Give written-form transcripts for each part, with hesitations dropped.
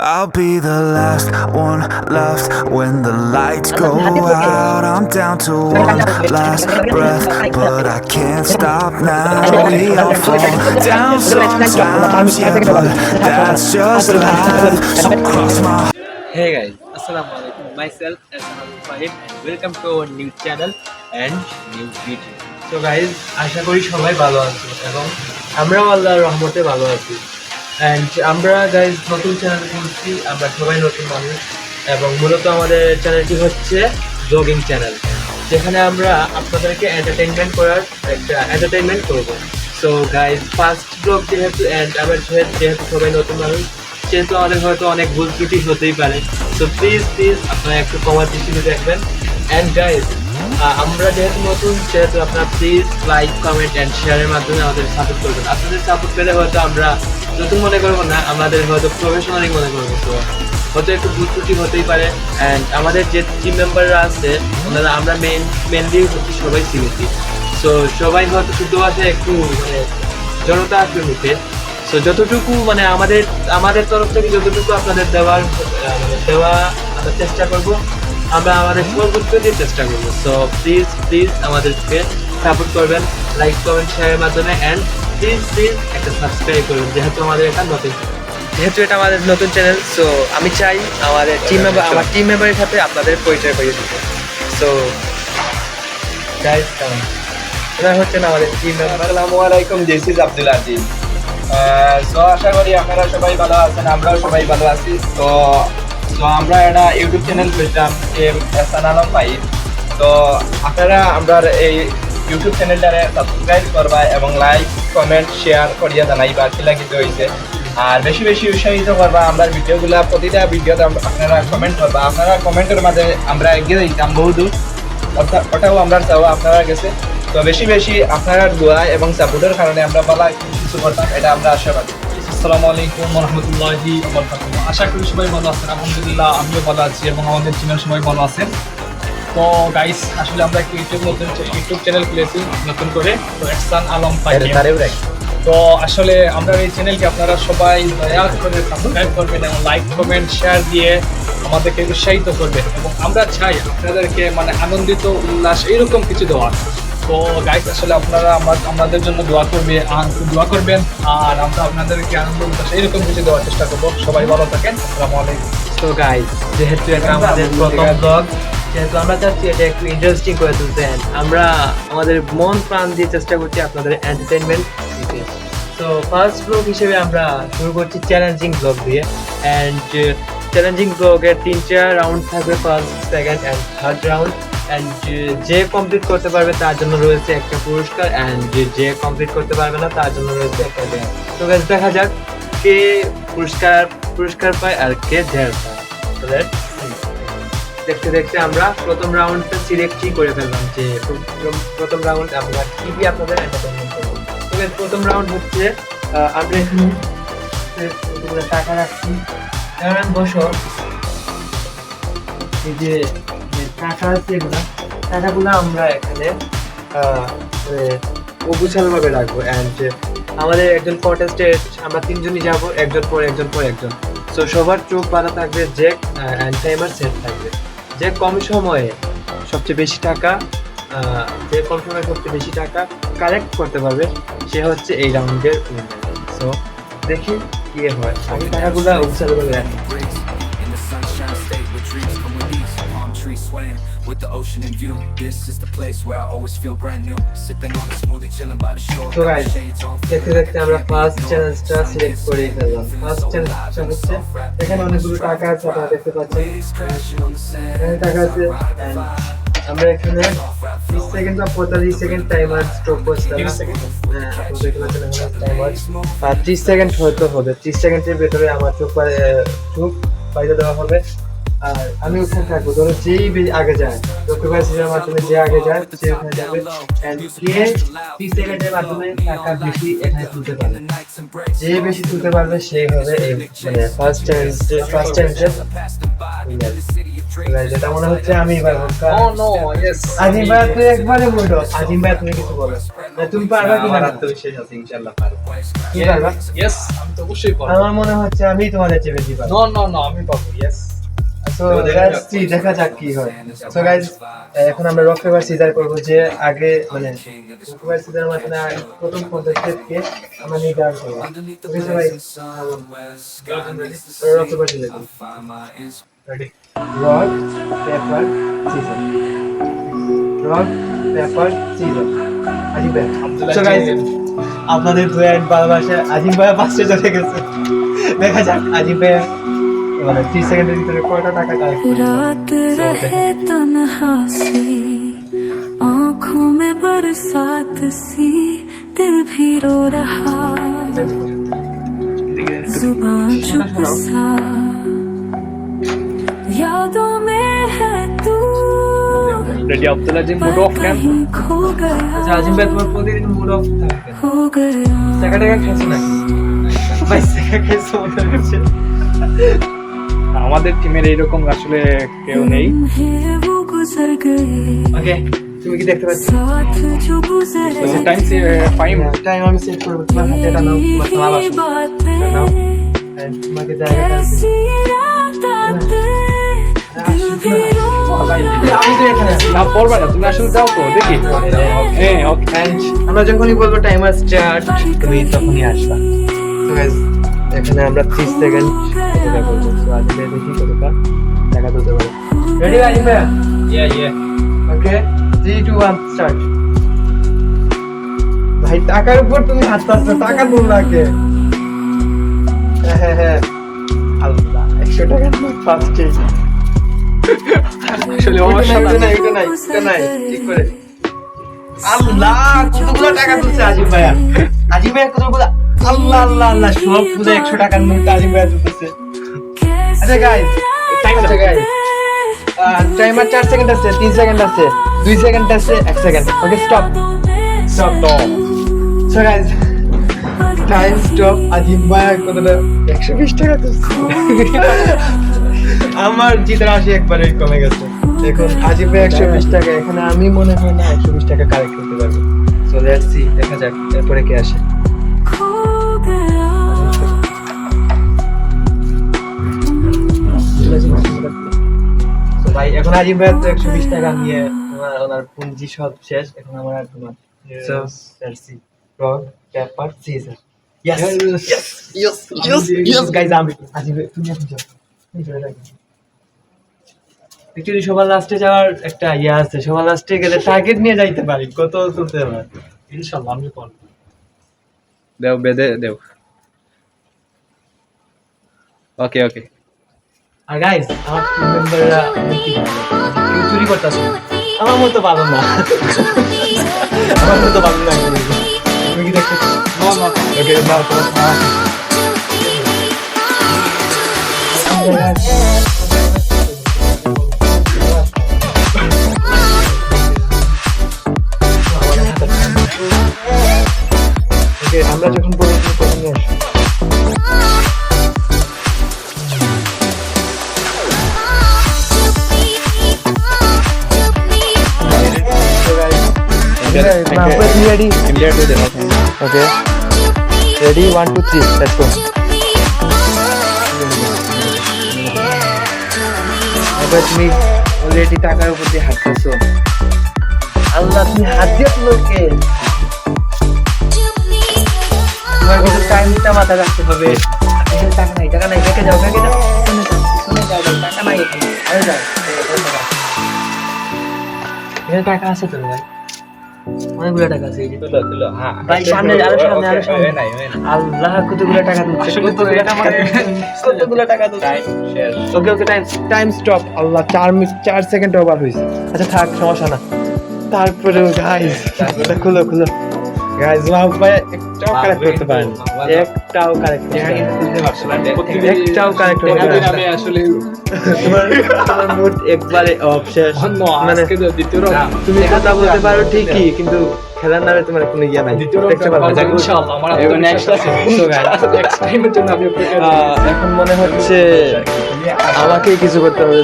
I'll be the last one left when the lights go out. I'm down to one last breath, but I can't stop now. We all fall down sometimes, yeah, but that's just life. So cross my Hey guys, Assalamu alaikum. Myself Ahsan Fahim and welcome to our new channel and new video. So guys, আশা করি সবাই ভালো আছো এবং আমরাও আল্লাহর রহমতে ভালো আছি। And আমরা গাইজ নতুন চ্যানেল খুলছি, আমরা সবাই নতুন মানুষ এবং মূলত আমাদের চ্যানেলটি হচ্ছে ব্লগিং চ্যানেল, যেখানে আমরা আপনাদেরকে এন্টারটেইনমেন্ট করার একটা এন্টারটেইনমেন্ট করবো। সো গাইজ ফার্স্ট ব্লগ যেহেতু অ্যান্ড আমার যেহেতু সবাই নতুন মানুষ, সেহেতু আমাদের হয়তো অনেক ভুল ত্রুটি হতেই পারে। সো প্লিজ আপনারা একটু কমার দৃষ্টিতে দেখবেন। অ্যান্ড গাইজ আমরা যেহেতু নতুন, সেহেতু আপনারা প্লিজ লাইক কমেন্ট অ্যান্ড শেয়ারের মাধ্যমে আমাদের সাপোর্ট করবেন। আপনাদের সাপোর্ট পেলে হয়তো আমরা নতুন মনে করবো না, আমাদের হয়তো প্রফেশনালি মনে করবো। তো হয়তো একটু ভুল ত্রুটি হতেই পারে। অ্যান্ড আমাদের যে টিম মেম্বাররা আছে ওনারা আমরা মেনলি হচ্ছে সবাই সিলেটি। সো সবাই হয়তো শুদ্ধ ভাষায় একটু মানে জনতা আসবে মুখে। সো যতটুকু মানে আমাদের তরফ থেকে যতটুকু আপনাদের দেওয়া আমরা চেষ্টা করব, আমরা আমাদের সর্বোচ্চ দিয়ে চেষ্টা করবো। সো প্লিজ আমাদেরকে সাপোর্ট করবেন লাইক কমেন্ট শেয়ারের মাধ্যমে। অ্যান্ড প্লিজ একটা সাবস্ক্রাইব করবেন, যেহেতু এটা আমাদের নতুন চ্যানেল। সো আমি চাই আমার টিম মেম্বারের সাথে আপনাদের পরিচয় করিয়ে দিতে। সো গাইস এরা হচ্ছেন আমাদের টিম মেম্বার। আসসালামু আলাইকুম, this is Abdul Aziz. So আশা করি আপনারা সবাই ভালো আছেন, আমরাও সবাই ভালো আছি। তো আমরা একটা ইউটিউব চ্যানেল খুললাম, এহসান আলম ফাহিম। তো আপনারা আমরা এই ইউটিউব চ্যানেলটারে সাবস্ক্রাইব করবা এবং লাইক কমেন্ট শেয়ার করিয়া জানাইবা কি লাগিতে হয়েছে। আর বেশি উৎসাহিত করবা আমরা ভিডিওগুলা, প্রতিটা ভিডিওতে আপনারা কমেন্ট করবা। আপনারা কমেন্টের মাঝে আমরা এগিয়ে দিতাম বহুদূর, ওটাও আমরা চাও আপনারা গেছে। তো বেশি আপনারা দোয়া এবং সাপোর্টের কারণে আমরা ভালো কিছু করতাম, এটা আমরা আশাবাদী। আসসালামু আলাইকুম রহমতুল্লাহি ওয়া আশা করি সবাই ভালো আছেন। আলহামদুলিল্লাহ আমিও ভালো আছি এবং আমাদের টিমের সবাই ভালো আছেন। তো গাইস আসলে আমরা একটা ইউটিউব চ্যানেল খুলেছি নতুন করে, তো এহসান আলম ফাহিম। তো আসলে আমরা এই চ্যানেলকে আপনারা সবাই দয়া করে সাবস্ক্রাইব করবেন এবং লাইক কমেন্ট শেয়ার দিয়ে আমাদেরকে উৎসাহিত করবেন এবং আমরা চাই আপনাদেরকে মানে আনন্দিত উল্লাস এইরকম কিছু দেওয়ার। তো গাইস আসলে আপনারা আমাদের জন্য দোয়া করবেন আর আমরা আপনাদেরকে আনন্দ উল্লাস এইরকম কিছু দেওয়ার চেষ্টা করবো। সবাই ভালো থাকেন, আসসালামু আলাইকুম। তো গাইস যেহেতু এটা আমাদের প্রথম ব্লগ, যেহেতু আমরা চাচ্ছি এটা একটু ইন্টারেস্টিং করে তুলতে, আমরা আমাদের মন প্রাণ দিয়ে চেষ্টা করছি আপনাদের এন্টারটেইনমেন্ট দিতে। তো ফার্স্ট ব্লগ হিসেবে আমরা শুরু করছি চ্যালেঞ্জিং ব্লগ দিয়ে। অ্যান্ড চ্যালেঞ্জিং ব্লগের 3টা রাউন্ড থাকবে, first second and third round. And যে কমপ্লিট করতে পারবে তার জন্য রয়েছে একটা পুরস্কার, অ্যান্ড যে কমপ্লিট করতে পারবে না তার জন্য রয়েছে একটা দেয়ার। তো গাইস দেখা যাক কে পুরস্কার পায় আর কে দেয়ার পায়। দেখতে আমরা প্রথম রাউন্ডটা সিলেক্টই করে ফেললাম যে প্রথম রাউন্ড আমরা কি দিয়ে আপনাদের এন্টারটেইনমেন্ট করবো। তো প্রথম রাউন্ড হচ্ছে আমরা এখানে টাকা রাখছি, বসো। এই যে টাকা আছে টাকাগুলো আমরা এখানে অগুছালভাবে রাখবো। অ্যান্ড আমাদের একজন কন্টেস্টেন্ট, আমরা 3জনই যাবো, একজন পর একজন। সো সবার চোখ বাঁধা থাকবে, যে অ্যান্ড টাইমার সেট থাকবে। যে কম সময়ে সবচেয়ে বেশি টাকা কালেক্ট করতে পারবে সে হচ্ছে এই রাউন্ডের উইনার। সো দেখি কি হয়। আমি টাকাগুলো অগুছালভাবে রাখি। Trees swaying with the ocean in view. This is the place where I always feel brand new. Sipping on a smoothie, chilling by the shore. So guys, দেখতে আমরা ফার্স্ট চ্যালেঞ্জটা সিলেক্ট করে ফেললাম। ফার্স্ট চ্যালেঞ্জটা হচ্ছে এখানে অনেকগুলো টাকা আছে, আপনারা দেখতে পাচ্ছেন এখানে টাকা আছে। আমরা এখানে 30 সেকেন্ড বা 45 সেকেন্ড টাইমার স্টপ করছিলাম। হ্যাঁ, আপনারা দেখতে পাচ্ছেন এখানে টাইমার 30 সেকেন্ড হয়তো হবে। 30 সেকেন্ডের ভেতরে আমার চোখ বাইরে দেওয়া হবে। আর আমি ওখানে থাকবো, ধরো যেই আগে যায় ডকুমেন্টের মাধ্যমে যে আগে যায় সে ওখানে যাবে। অ্যান্ড কে 30 সেকেন্ডের মাধ্যমে টাকা বেশি এখানে তুলতে পারবে, যে বেশি তুলতে পারবে সেই হবে এই মানে ফার্স্ট চ্যালেঞ্জের উইনার। যেটা মনে হচ্ছে আমি এবার Oh no, yes. আজিম ভাই তুই একবারে মুড অফ। আজিম ভাই তুমি কিছু বলো না, তুমি পারবা কি না? আমার আত্মবিশ্বাস আছে ইনশাআল্লাহ পারবো। তুমি পারবা? Yes, আমি তো অবশ্যই পারবো। আমার মনে হচ্ছে আমি তোমাদের চেয়ে বেশি পারবো। No, আমি পারবো, yes. সো লেটস সি, দেখা যাক কি হয়। সো গাইস, এখন আমরা রক পেপার সিজার করব, যে আগে মানে রক পেপার সিজার মানে প্রথম কন্টেস্টেন্টকে আমরা নির্ধারণ করব। ওকে সবাই, rock paper scissor ready. Rock paper scissor, rock paper scissor. Azim ভাই, সো গাইস, আপনাদের দুয়ের ভালোবাসা আজিম ভাই পাশে চলে গেছে। দেখা যাক আজিম ভাই মানে 3 সেকেন্ডের ভিতরে কয়টা টাকা কালেক্ট করে। रात रहे तन्हा सी आँखों में बरसात सी दिल भी रो रहा जुबान चुप सा यादों में है तू Ready, Abdullah Jin, mood off can? कहीं खो আচ্ছা गया আজিম ভাই, তোমার প্রতিদিন মুড অফ থাকে, हो गया টাকা টাকা খাইছো না ভাই? টাকা খাইছো মনে হচ্ছে। আমাদের টিমের এইরকম আসলে কেউ নেই। है वो गुजर गए ওকে, তুমি কি দেখতে পাচ্ছ? साथ जो गुजरे টাইম ফাইন। টাইম আমি সেট করব, তোমার হাতে এটা নাও, তোমার নাম ये আসো, बातें নাও এন্ড তোমাকে জায়গাটা ऐसी रात आते दिल भी रो আমি তো এখানে আছি। না পড়বে না, তুমি আসলে যাও তো দেখি। হ্যাঁ, ওকে। And আমরা যখনই বলবো টাইমার স্টার্ট, তুমি তখনই আসবা। তো গাইস, এখানে আমরা 30 সেকেন্ড অপেক্ষা করব। সো আজকে দেখি কতটা টাকা দিতে পারে। রেডি আজিম ভাই? Yeah. ওকে, 3 2 1 স্টার্ট। ভাই টাকার উপর তুমি হাত পাচ্ছো, টাকা দূর লাগে। হ্যাঁ আল্লাহ, 100 টাকা নোট ফার্স্টে। আসলে আমার সাথে এটা নাই ঠিক করে। আল্লাহ, কতগুলো টাকা দিচ্ছে আজিম ভাইয়া। আজিম ভাইয়া কতগুলো, আল্লাহ আল্লাহ আল্লাহ, সব পুরো 100 টাকার নোট আজিম ভাইয়া দিতেছে। আচ্ছা গাইস, আচ্ছা গাইস, টাইমার 4 সেকেন্ড আছে, 3 সেকেন্ড আছে, 2 সেকেন্ড আছে, 1 second. Okay, stop stop. So guys, time stop. Azim ভাইয়া কতটা, 120 টাকা দিচ্ছে। আমার জিত রাশি একবারে কমে গেছে। এখন আজিম ভাই 120 টাকা, এখানে আমি মনে হয় না 120 টাকা কালেক্ট করতে পারবো। সো লেটস সি, দেখা যাক এরপরে কে আসে। खो गया তো ভাই, এখন আজিম ভাই তো 120 টাকা নিয়ে ওনার পুঁজি সব শেষ। এখন আমার আর তোমার। So let's see, rock paper caesar. Yes guys, আমি আজিম ভাই, তুমি এখন যাও। অ্যাকচুয়ালি সবার লাস্টে যাওয়ার একটা ইয়ে আছে, সবার লাস্টে গেলে টার্গেট নিয়ে যাইতে পারি, কত তুলতে পারি। ইনশাআল্লাহ আমি পারবো। দেও বেদে দেও। ওকে। আর গাইস, আমার টিম মেম্বাররা কি কেউ চুরি করতেছে, আমার মতো ভালো না, আমার মতো ভালো না। তুমি কি দেখতে? ওকে, নাও তোমার নাও। ওকে, আমরা যখন বলি তুমি তখন নিয়ে আসো। Ready? इंडिया टू देना। Okay. Ready? 1 2 3. Let's go. এবার তুমি অলরেডি টাকার উপর দিয়ে হাঁটতেছো। আল্লাহ, তুমি হাত দিয়ে লোকে, তোমার কিছু টাইমটা মাথায় রাখতে হবে। এখানে টাকা নাই, দেখে যাও, শুনে যাও, টাকা নাই, আরে যাও। এখানে টাকা আছে তো ভাই, অনেকগুলো টাকা আছে। এই যে তুলো হ্যাঁ ভাই, সামনে আরো সামনে। নাই আল্লাহ, কতগুলো টাকা দিচ্ছে, কতগুলো টাকা দিচ্ছে। শেষ। ওকে, টাইম স্টপ। আল্লাহ, 4 সেকেন্ড ওভার হয়েছে। আচ্ছা থাক, সমস্যা না। তারপরেও গাইস, খুলো গাইস, ভাই একটাও কারেক্ট করতে পারেন, একটাও কারেক্ট করতে পারেন, একটাও কারেক্ট করতে পারেন। আমি আসলে তোমার মুড একবারে অফ শেষ। মানে আজকে দ্বিতীয় রাউন্ড তুমি কথা বলতে পারো ঠিকই, কিন্তু খেলার নামে তোমার কোনো ইয়ে নাই, দেখতে পারবো না। ইনশাআল্লাহ আমার এবার next আছে। নেক্সট টাইমের জন্য আমি অপেক্ষা এখন মনে হচ্ছে আমাকে কিছু করতে হবে।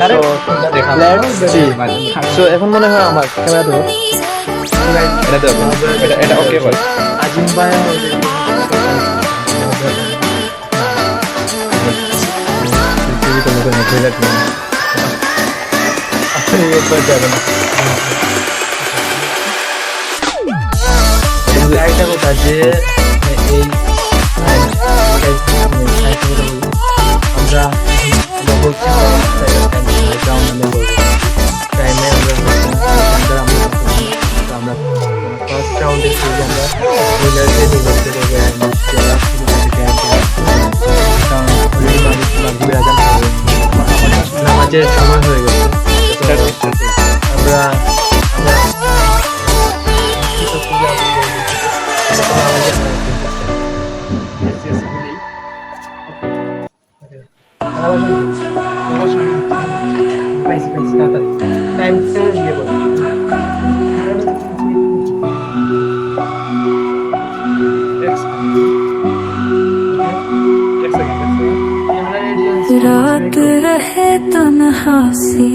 সো এখন মনে হয় আমার ক্যামেরা ধরো। এটা ওকে বল। আজিম ভাই একটা কথা যে এই আমরা বলছি টাইমে আমরা ফার্স্ট রাউন্ডে খেলে আমরা উইনারকে করতে নামাজের সময় হয়ে গেছে। আমরা रात रहे तन्हा सी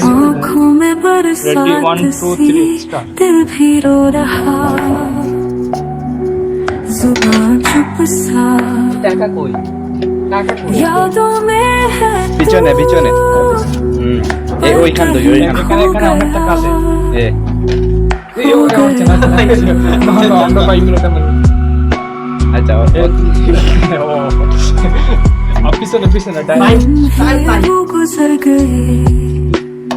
आँखों में बरसात सी दिल भी रो रहा जुबान चुप सा টাকা কই यादों में है পিছনে পিছনে এই ওইখান থেকে ওইখান এখানে অনেক টাকা আছে। এ আমরা 5 মিনিট আচ্ছা পিছনে টাইম वो गुजर गए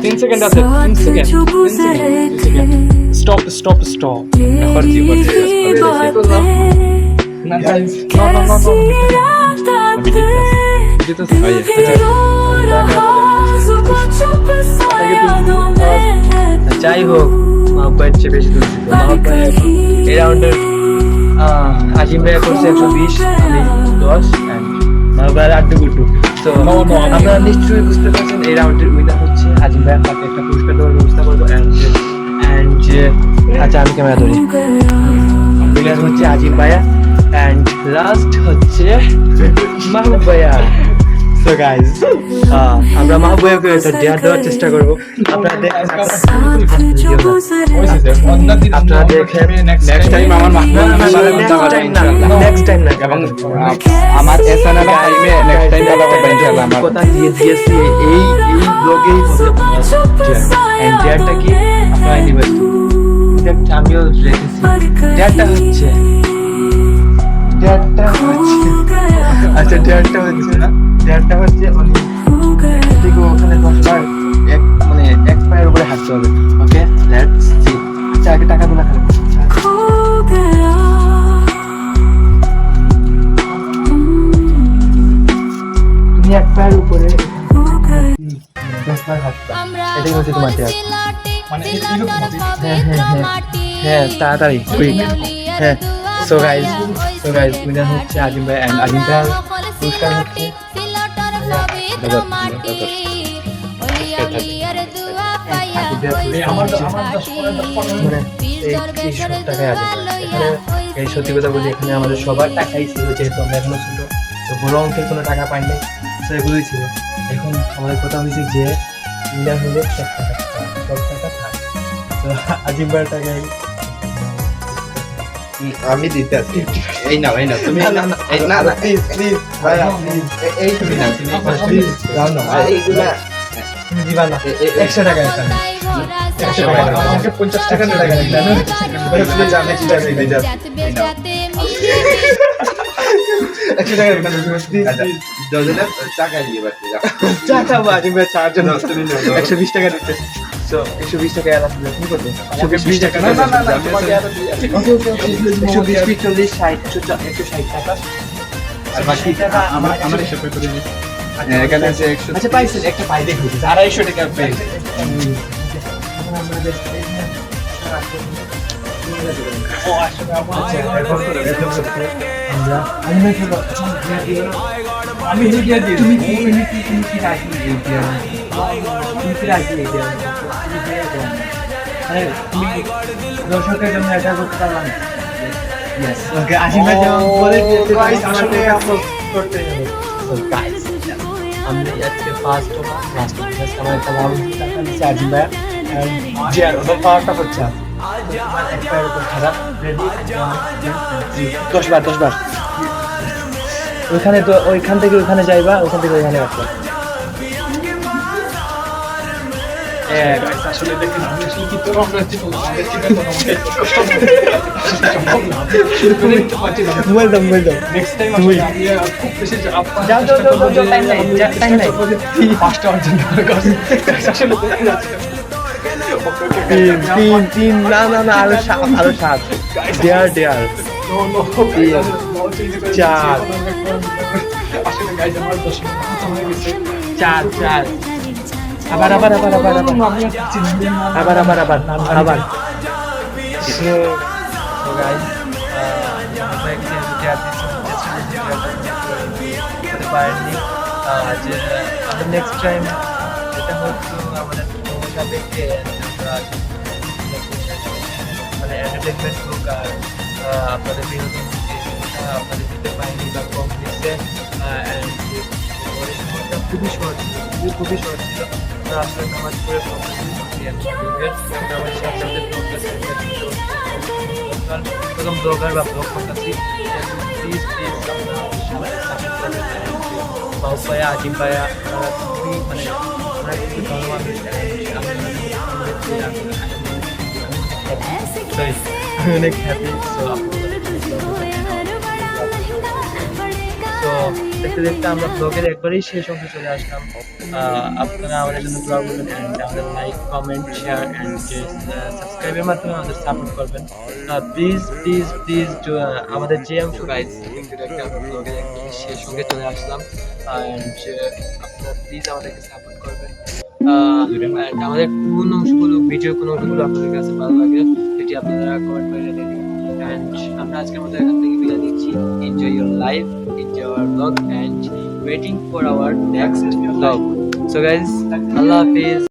3 সেকেন্ড আছে 3 সেকেন্ড जो गुजरे थे স্টপ तेरी ही बातें कैसी याद आते दिल भी रो रहा जुबां चुप सा यादों में যাই হোক মাহবুবের চেয়ে বেশি দূর ছিল। মাহবুবের এই রাউন্ডের আজিম ভাইয়া করছে 120, আমি 10 and মাহবুবের 8 গুট্টু। তো আমরা নিশ্চয়ই বুঝতে পারছেন এই রাউন্ডের উইনার হচ্ছে আজিম ভাইয়ের হাতে একটা পুরস্কার দেওয়ার ব্যবস্থা করবো and আচ্ছা আমি ক্যামেরা ধরি। উইনার হচ্ছে আজিম ভাইয়া and লাস্ট হচ্ছে মাহবুব ভাইয়া। সো গাইস আমরা মাহবুব ভাইয়াকে একটা ডেয়ার দেওয়ার চেষ্টা করবো। আপনারা দেখেন जो गुजरे আপনারা দেখেন নেক্সট টাইম আমার নেক্সট টাইম না এবং আমার এসএনএ টাইমে নেক্সট টাইম ভালো হবে ইনশাআল্লাহ। আমার কথা দিয়ে দিয়েছি এই ব্লগেই এন্ড ডেয়ারটা কি আপনারা নিবেন। আমিও রেখেছি ডেয়ারটা হচ্ছে আচ্ছা ডেয়ারটা হচ্ছে না ডেয়ারটা হচ্ছে ঠিক ওখানে 10 বার মানে এক পায়ের উপরে হাঁটতে হবে। Okay let's see. আচ্ছা আগে টাকা গুলো খালি खो गया তুমি এক পায়ের উপরে खो गया 10 বার হাঁটতে। এটাই হচ্ছে তোমার ডেয়ার। মানে এরকম হ্যাঁ তাড়াতাড়ি কুইক। হ্যাঁ সো গাইস উইনার হচ্ছে আজিম ভাই এন্ড আজিম ভাই পুরস্কার হচ্ছে মানে এই 30 টাকায় আজিম ভাই। এখানে এই সত্যি কথা বলি এখানে আমাদের সবার টাকাই ছিল যেহেতু আমরা এখনো ছিল তো বড় অঙ্কের কোনো টাকা পাইনি তো এগুলোই ছিল। এখন আমাদের কথা হয়েছে যে উইনার হলে সব টাকা থাক। তো আজিম ভাইয়ের টাকায় আমি দিতে আছি এই নাও তুমি এই না প্লিজ ভাইয়া এই তুমি না তুমি প্লিজ দাও না এইগুলা তুমি দিবা না 100 টাকা এখানে 100 টাকা আমাকে 50 টাকা টাকা দিতে না প্লিজ আমি চিন্তা করে দিই 100 টাকা এখানে দজনে টাকা দিয়ে বাকি টাকা বাজি মে চার্জ না 120 টাকা দিতে সো 120 টাকা আলাদা দিলে কি করতে 120 টাকা না ওকে 120 40 60 160 টাকা আর বাকি টাকা আমার হিসাব করে দিই। এখানে আছে 100 আচ্ছা পাইছেন একটা পাই দেখো 250 টাকা পেয়েছে। ও আসলে আমরা আমি দিয়ে দিই তুমি কি রাখি তুমি কি রাখি আরে তুমি দর্শকের জন্য এটা করতে পারলাম না। ইয়েস ওকে আশীর্বাদ যেমন বলে দিয়েছে আসলে আপলোড করতে হবে। সো গাইস আমি আজকে ফার্স্ট হলাম লাস্ট আমার একটা নাম টাকা দিচ্ছে আজিম ভাইয়া জি আর ওটা পাওয়ারটা হচ্ছে তোমার এক পায়ের উপর খারাপ রেডি 10 বার ওইখানে তো ওইখান থেকে ওইখানে যাইবা ওইখান থেকে ওইখানে আসবা আসলে দেখেন আমি আসলে কি তোর আমরা হচ্ছে আমাদের চিন্তা করো মোবাইল দাও নেক্সট টাইম আসলে আমি খুব বেশি যাও, টাইম নাই পাঁচটা অর্জন করার কথা আসলে দেখে যাচ্ছে তিন না আরো সাত দেয়ার চার। আসলে গাইজ আমার 10 মিনিট হয়ে গেছে চার আবার So guys, আমরা একদিন করতে পারিনি যে আমাদের নেক্সট টাইম যেটা হচ্ছে আমাদের সাপেক্ষে আমরা মানে এন্টারটেনমেন্ট হোক আর আপনাদের বিনোদন আপনাদের দিতে পারিনি বা কম দিচ্ছে খুবই শর্ট ছিল আমরা আসলে নামাজ পড়ে প্রথম ব্লগার বা ব্লগ করতেছি প্লিজ বাবু ভাইয়া আজিম ভাইয়া খুবই মানে খুবই ভালো মানুষ আমি অনেক হ্যাপি তো দেখতে আমরা ব্লগের একবারেই শেষ অংশে চলে আসলাম আপনারা আমাদের জন্য ব্লগ করবেন অ্যান্ড আমাদের লাইক কমেন্ট শেয়ার অ্যান্ড সাবস্ক্রাইবের মাধ্যমে আমাদের সাপোর্ট করবেন প্লিজ আমাদের যে অংশ গাইজ একটা ব্লগের একদম শেষ অংশে চলে আসলাম অ্যান্ড আপনারা প্লিজ আমাদেরকে সাপোর্ট করবেন অ্যান্ড আমাদের কোন অংশগুলো ভিডিওর কোন অংশগুলো আপনাদের কাছে ভালো লাগে সেটি আপনারা কমেন্ট করে জানিয়ে দিন অ্যান্ড আমরা আজকের মতো এখান থেকে বিদায় নিচ্ছি enjoy your life enjoy our vlog and waiting for our next vlog. So guys, Allah Hafiz.